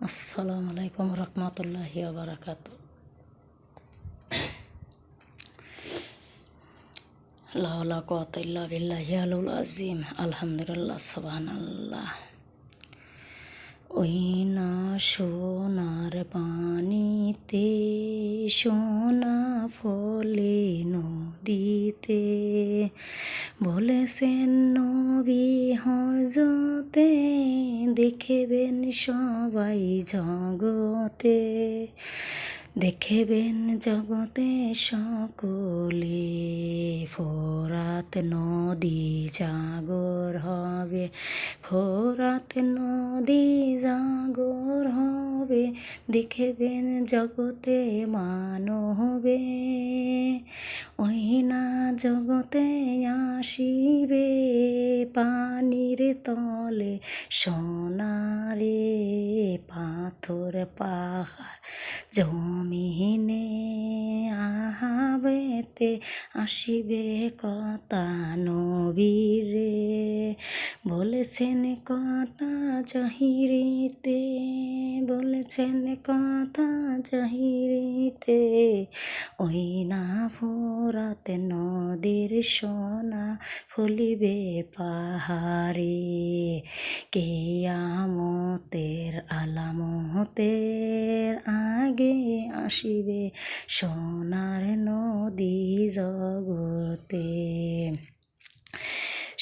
আসসালামু আলাইকুম রহমতুল্লাহি ওয়া বারাকাতুহু। লা হাওলা ওয়া কুওয়াতা ইল্লা বিল্লাহিল আলিয়্যিল আযীম। আলহামদুলিল্লাহ, সুবহানাল্লাহ। ওই না সোনার পানিতে, সোনা ফলে নদীতে, বলেছেন নবী হযরতে, দেখবেন সবাই জগতে, দেখবেন জগতে সকলে, ফোরাত নদী জাগর হবে, ফোরাত নদী জাগর হবে, দেখবেন জগতে মানবে, ওই না জগতে আসিবে, পানির তলে সোনারে পাথর পাহাড় জমিনে, আহাবেতে আসিবে কথা নবীরে, বলেছেন কথা জাহিরিতে, বলেছেন কথা জাহিরিতে, ওই না ফোরাত নদীর সোনা ফলিবে পাহাড়ে, কিয়ামতের আলামতের আগে আসিবে সোনার নদী জগতে,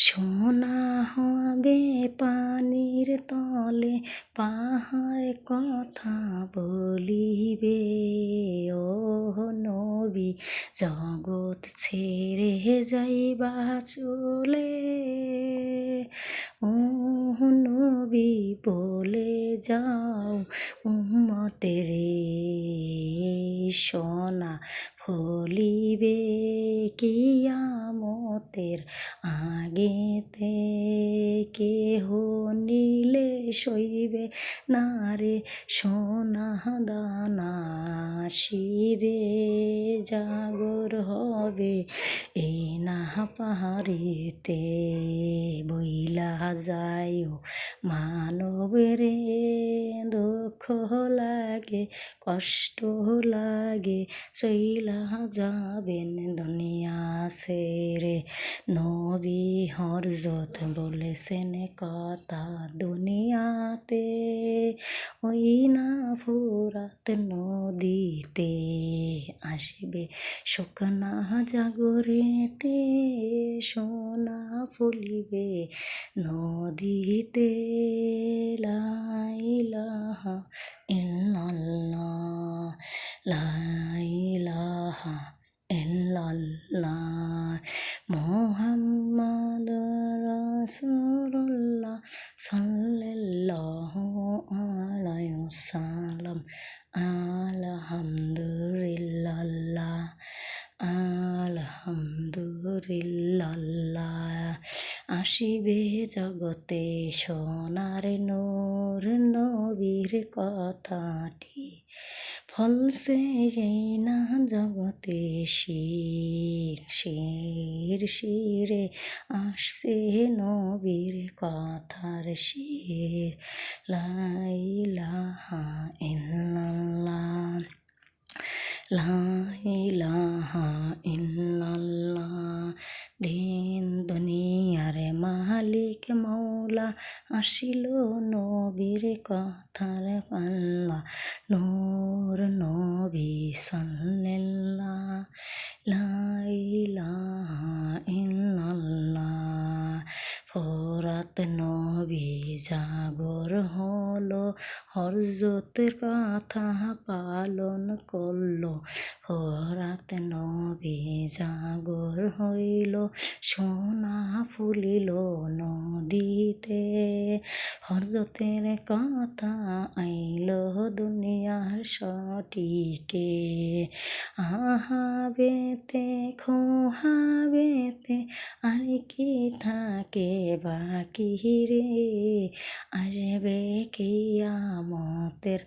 সোনা হবে পানির তলে, পাহাড় কথা বলিবে, ও নবী জগৎ ছেড়ে যাইবা চলে, ও নবী বলে যাও উম্মতেরে, সোনা ফলিবে কিয়ামতের আগেতে, কেহ নিলে সইবে না রে সোনা দানা, আসিবে জাগর হবে এই না পাহাড়িতে, বইলা যাইও মানবরে, দুঃখ লাগে কষ্ট লাগে, চইলা যাবেন দুনিয়া ছেড়ে, নবী হযরত বলেছেন কথা দুনিয়াতে, ওই না ফোরাত নদীতে, আসিবে শুকনা জাগরেতে, সোনা ফলিবে নদীতে, লা ইলাহা ইল্লাল্লাহ, লা ইলাহা ইল্লাল্লাহ, মুহাম্মাদুর রাসূলুল্লাহ সাল্লাল্লাহু আলাইহি ওয়াসাল্লাম। আলহামদুলিল্লাহ, আলহামদুলিল্লাহ, আসিবে জগতে সোনার নূর, নবীর কথাটি ফলছে এই না জগতে শির, শির শিরে আসছে নবীর কথার শির, লা ইলাহা ইল্লাল্লাহ, লা ইলাহা ইল্লাল্লাহ, দিন দুনিয়ার মালিক মৌলা, আসিল নবীর কথার পাল্লা, নূর নবী সাল্লাল্লাহ, লা ইলাহা ইল্লাল্লাহ, ফোরাত নবী জাগর হলো, হযরতের কথা পালন করলো, ফোরাত নবী জাগর হইল, সোনা ফুলিল নদীতে, হযরতের কথা আইল দুনিয়ার সঠিকে, আহাবেতে খোহাবেতে আর কি থাকে বাকি রে, আসবে কিয়ামতের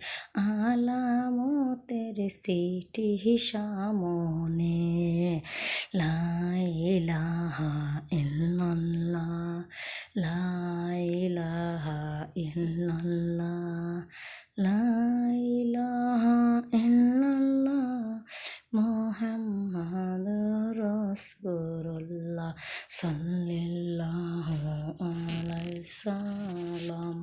আলামতের সিটি সামনে, লা ইলাহা ইল্লাল্লাহ, লা ইলাহা ইল্লাল্লাহ, লা রাসূলুল্লাহ সাল্লাল্লাহু আলাইহি সাল্লাম।